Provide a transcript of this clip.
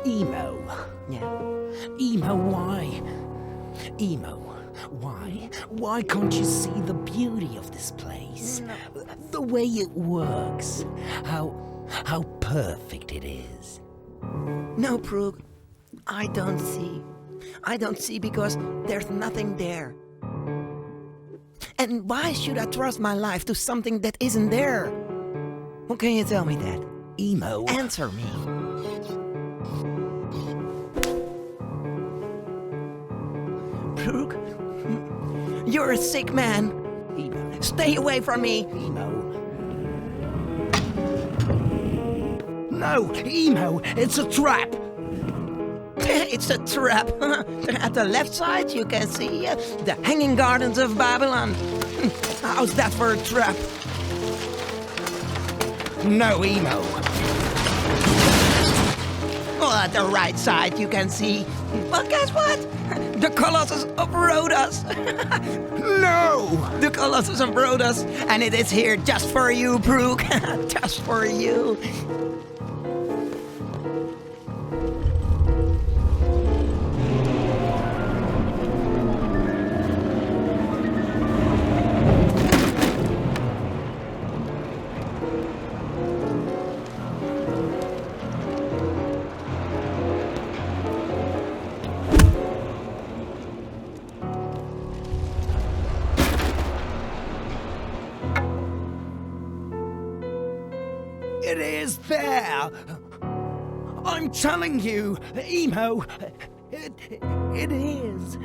Emo. Yeah. Emo, why? Emo, why? Why can't you see the beauty of this place? The way it works. How perfect it is. No, Brooke. I don't see. I don't see because there's nothing there. And why should I trust my life to something that isn't there? How can you tell me that? Emo. Answer me. Brooke, you're a sick man. Emo. Stay away from me. Emo. No, Emo, it's a trap. It's a trap. At the left side, you can see the Hanging Gardens of Babylon. How's that for a trap? No, Emo. Well, at the right side, you can see. Well, guess what? The Colossus of Rhodos. No! The Colossus of Rhodos. And it is here just for you, Brooke. Just for you. It is there! I'm telling you, Emo, it is. It is.